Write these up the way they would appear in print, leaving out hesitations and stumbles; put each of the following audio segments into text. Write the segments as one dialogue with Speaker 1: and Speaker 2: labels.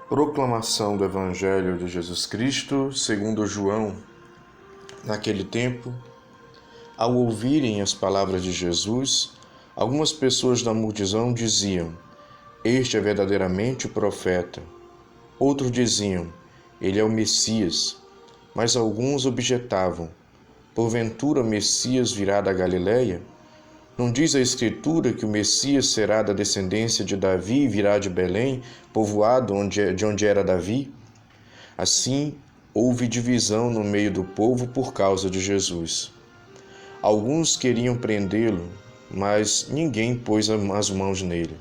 Speaker 1: Proclamação do Evangelho de Jesus Cristo, segundo João. Naquele tempo, ao ouvirem as palavras de Jesus, algumas pessoas da multidão diziam: "Este é verdadeiramente o profeta." Outros diziam: "Ele é o Messias." Mas alguns objetavam: "Porventura o Messias virá da Galileia? Não diz a Escritura que o Messias será da descendência de Davi e virá de Belém, povoado de onde era Davi?" Assim, houve divisão no meio do povo por causa de Jesus. Alguns queriam prendê-lo, mas ninguém pôs as mãos nele.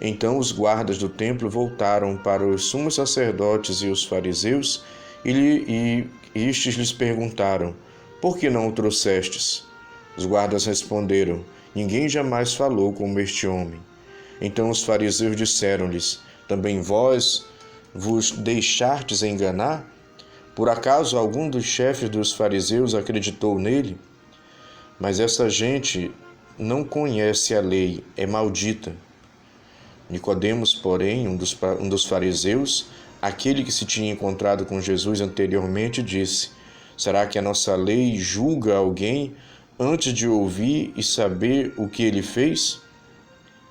Speaker 1: Então os guardas do templo voltaram para os sumos sacerdotes e os fariseus e estes lhes perguntaram: "Por que não o trouxestes?" Os guardas responderam: "Ninguém jamais falou como este homem." Então os fariseus disseram-lhes: "Também vós vos deixastes enganar? Por acaso algum dos chefes dos fariseus acreditou nele? Mas essa gente não conhece a lei, é maldita." Nicodemos, porém, um dos fariseus, aquele que se tinha encontrado com Jesus anteriormente, disse: "Será que a nossa lei julga alguém antes de ouvir e saber o que ele fez?"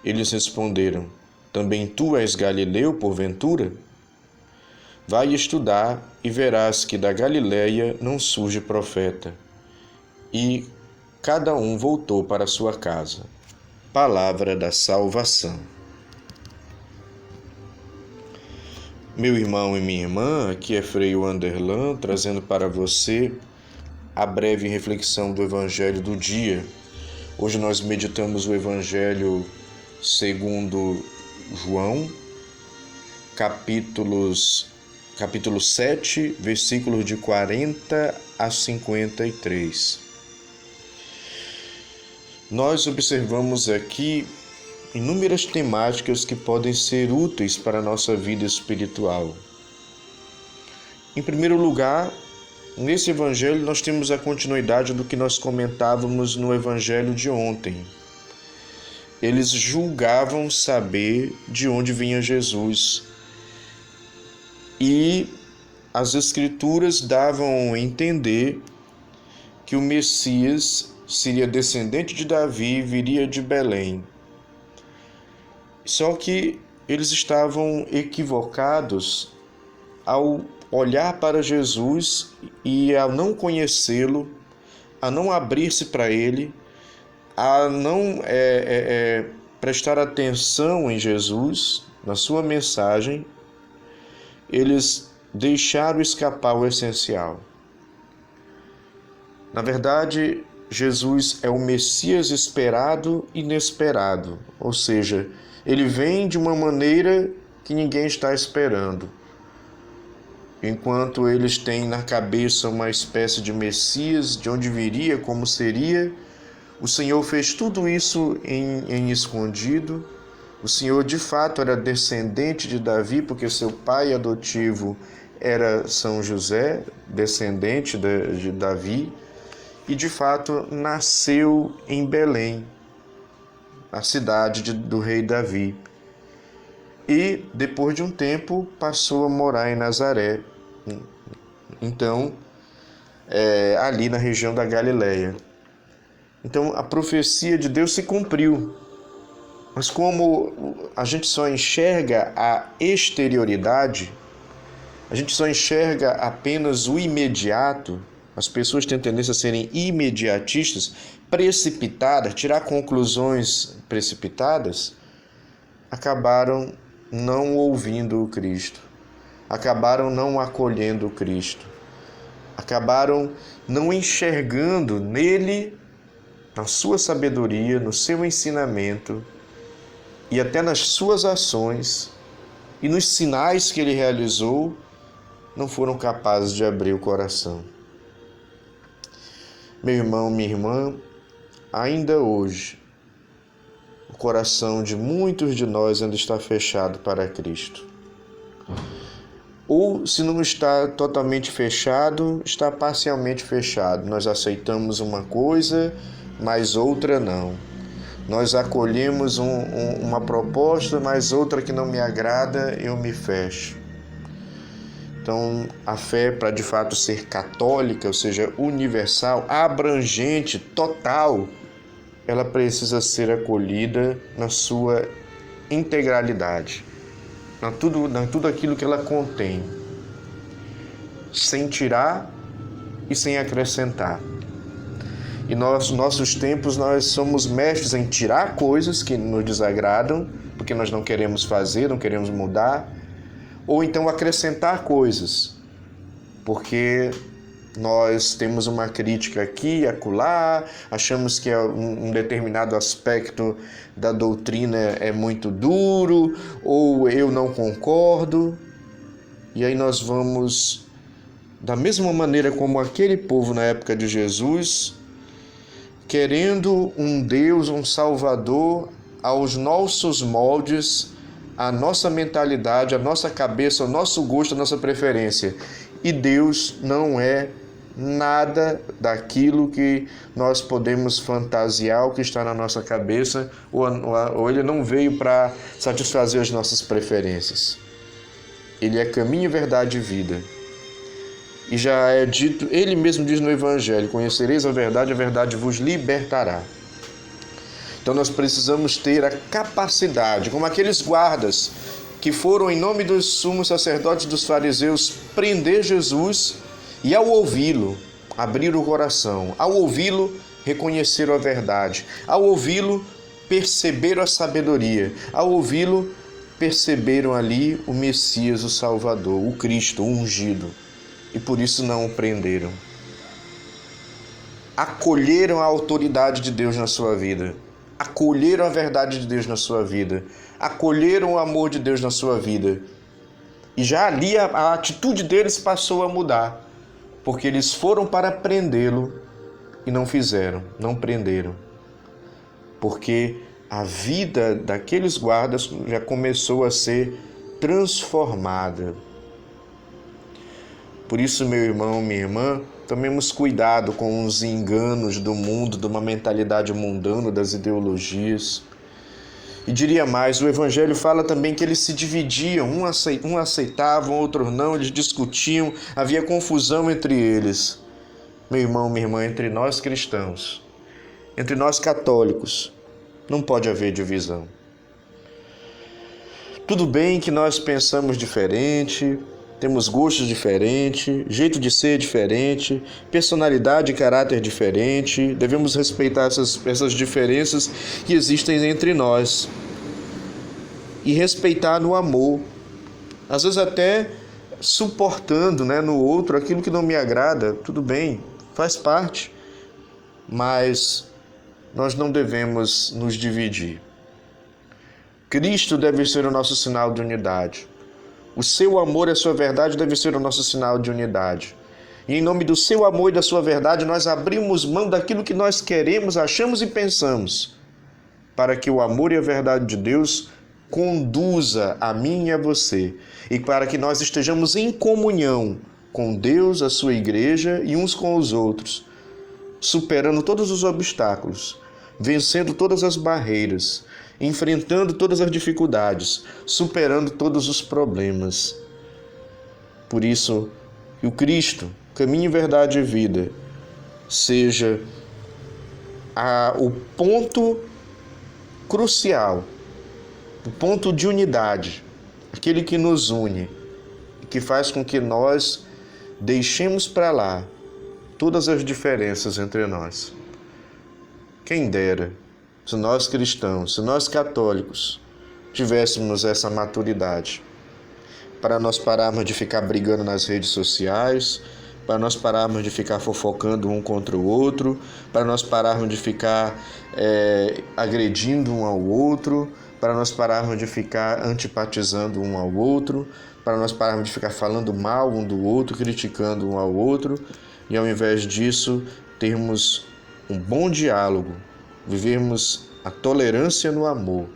Speaker 1: Eles responderam: "Também tu és galileu, porventura? Vai estudar e verás que da Galileia não surge profeta." E cada um voltou para sua casa. Palavra da salvação. Meu irmão e minha irmã, aqui é Frei Wanderlan, trazendo para você a breve reflexão do Evangelho do dia. Hoje nós meditamos o Evangelho segundo João, capítulo 7, versículos de 40 a 53. Nós observamos aqui inúmeras temáticas que podem ser úteis para a nossa vida espiritual. Em primeiro lugar, nesse Evangelho nós temos a continuidade do que nós comentávamos no Evangelho de ontem. Eles julgavam saber de onde vinha Jesus. E as Escrituras davam a entender que o Messias seria descendente de Davi e viria de Belém. Só que eles estavam equivocados ao olhar para Jesus e ao não conhecê-lo, a não abrir-se para ele, a não prestar atenção em Jesus, na sua mensagem. Eles deixaram escapar o essencial. Na verdade, Jesus é o Messias esperado e inesperado, ou seja, ele vem de uma maneira que ninguém está esperando. Enquanto eles têm na cabeça uma espécie de Messias, de onde viria, como seria, o Senhor fez tudo isso em escondido. O Senhor, de fato, era descendente de Davi, porque seu pai adotivo era São José, descendente de Davi, e, de fato, nasceu em Belém, a cidade do rei Davi. E, depois de um tempo, passou a morar em Nazaré, então, ali na região da Galileia. Então, a profecia de Deus se cumpriu. Mas como a gente só enxerga a exterioridade, a gente só enxerga apenas o imediato, as pessoas têm tendência a serem imediatistas, precipitadas, tirar conclusões precipitadas, acabaram não ouvindo o Cristo, acabaram não acolhendo o Cristo, acabaram não enxergando nele, na sua sabedoria, no seu ensinamento, e até nas suas ações e nos sinais que ele realizou, não foram capazes de abrir o coração. Meu irmão, minha irmã, ainda hoje, o coração de muitos de nós ainda está fechado para Cristo. Ou, se não está totalmente fechado, está parcialmente fechado. Nós aceitamos uma coisa, mas outra não. Nós acolhemos uma proposta, mas outra que não me agrada, eu me fecho. Então, a fé, para de fato ser católica, ou seja, universal, abrangente, total, ela precisa ser acolhida na sua integralidade, em tudo aquilo que ela contém, sem tirar e sem acrescentar. E nos nossos tempos nós somos mestres em tirar coisas que nos desagradam, porque nós não queremos fazer, não queremos mudar, ou então acrescentar coisas, porque nós temos uma crítica aqui e acolá, achamos que um determinado aspecto da doutrina é muito duro, ou eu não concordo, e aí nós vamos, da mesma maneira como aquele povo na época de Jesus, querendo um Deus, um Salvador aos nossos moldes, a nossa mentalidade, a nossa cabeça, o nosso gosto, a nossa preferência. E Deus não é nada daquilo que nós podemos fantasiar, o que está na nossa cabeça, ou Ele não veio para satisfazer as nossas preferências. Ele é caminho, verdade e vida. E já é dito, Ele mesmo diz no Evangelho: conhecereis a verdade vos libertará. Então nós precisamos ter a capacidade, como aqueles guardas que foram em nome dos sumos sacerdotes dos fariseus prender Jesus, e ao ouvi-lo, abrir o coração, ao ouvi-lo, reconheceram a verdade, ao ouvi-lo, perceberam a sabedoria, ao ouvi-lo, perceberam ali o Messias, o Salvador, o Cristo, o ungido, e por isso não o prenderam. Acolheram a autoridade de Deus na sua vida, acolheram a verdade de Deus na sua vida, acolheram o amor de Deus na sua vida. E já ali a atitude deles passou a mudar, porque eles foram para prendê-lo e não fizeram, não prenderam. Porque a vida daqueles guardas já começou a ser transformada. Por isso, meu irmão, minha irmã, tomemos cuidado com os enganos do mundo, de uma mentalidade mundana, das ideologias. E diria mais, o Evangelho fala também que eles se dividiam, um aceitavam, outros não, eles discutiam, havia confusão entre eles. Meu irmão, minha irmã, entre nós cristãos, entre nós católicos, não pode haver divisão. Tudo bem que nós pensamos diferente, temos gostos diferentes, jeito de ser diferente, personalidade e caráter diferente. Devemos respeitar essas diferenças que existem entre nós. E respeitar no amor. Às vezes até suportando, no outro aquilo que não me agrada. Tudo bem, faz parte. Mas nós não devemos nos dividir. Cristo deve ser o nosso sinal de unidade. O seu amor e a sua verdade deve ser o nosso sinal de unidade. E em nome do seu amor e da sua verdade, nós abrimos mão daquilo que nós queremos, achamos e pensamos, para que o amor e a verdade de Deus conduza a mim e a você, e para que nós estejamos em comunhão com Deus, a sua igreja e uns com os outros, superando todos os obstáculos, vencendo todas as barreiras, enfrentando todas as dificuldades, superando todos os problemas. Por isso, que o Cristo, caminho, verdade e vida, seja o ponto crucial, o ponto de unidade, aquele que nos une, que faz com que nós deixemos para lá todas as diferenças entre nós. Quem dera, se nós cristãos, se nós católicos, tivéssemos essa maturidade, para nós pararmos de ficar brigando nas redes sociais, para nós pararmos de ficar fofocando um contra o outro, para nós pararmos de ficar agredindo um ao outro, para nós pararmos de ficar antipatizando um ao outro, para nós pararmos de ficar falando mal um do outro, criticando um ao outro, e ao invés disso, termos um bom diálogo, vivermos a tolerância no amor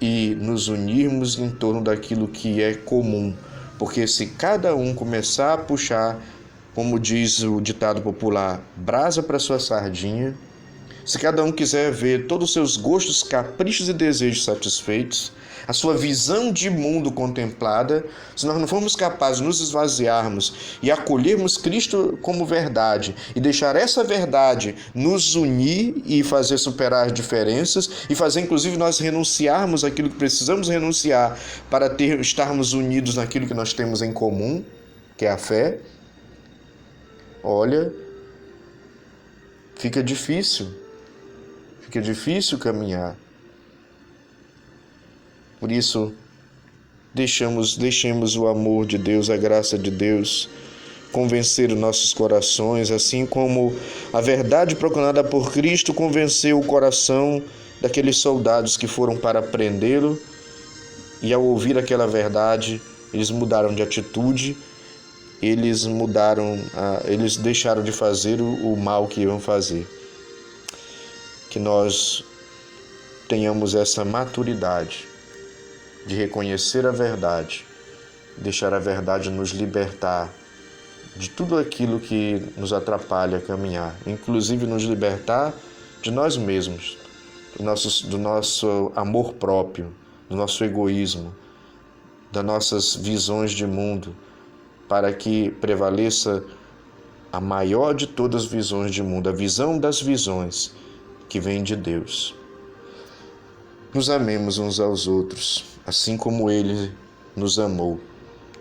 Speaker 1: e nos unirmos em torno daquilo que é comum. Porque se cada um começar a puxar, como diz o ditado popular, brasa para sua sardinha, se cada um quiser ver todos os seus gostos, caprichos e desejos satisfeitos, a sua visão de mundo contemplada, se nós não formos capazes de nos esvaziarmos e acolhermos Cristo como verdade e deixar essa verdade nos unir e fazer superar as diferenças e fazer inclusive nós renunciarmos aquilo que precisamos renunciar para estarmos unidos naquilo que nós temos em comum, que é a fé, olha, fica difícil caminhar. Por isso, deixemos o amor de Deus, a graça de Deus, convencer os nossos corações, assim como a verdade proclamada por Cristo convenceu o coração daqueles soldados que foram para prendê-lo, e ao ouvir aquela verdade, eles mudaram de atitude, eles deixaram de fazer o mal que iam fazer. Que nós tenhamos essa maturidade de reconhecer a verdade, deixar a verdade nos libertar de tudo aquilo que nos atrapalha a caminhar, inclusive nos libertar de nós mesmos, do nosso amor próprio, do nosso egoísmo, das nossas visões de mundo, para que prevaleça a maior de todas as visões de mundo, a visão das visões que vem de Deus. Nos amemos uns aos outros, assim como Ele nos amou.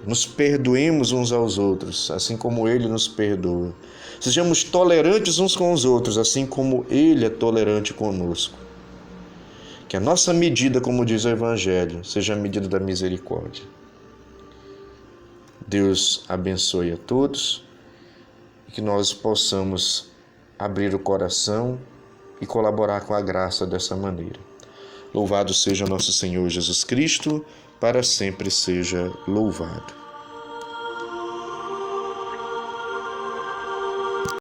Speaker 1: Nos perdoemos uns aos outros, assim como Ele nos perdoa. Sejamos tolerantes uns com os outros, assim como Ele é tolerante conosco. Que a nossa medida, como diz o Evangelho, seja a medida da misericórdia. Deus abençoe a todos e que nós possamos abrir o coração e colaborar com a graça dessa maneira. Louvado seja nosso Senhor Jesus Cristo, para sempre seja louvado.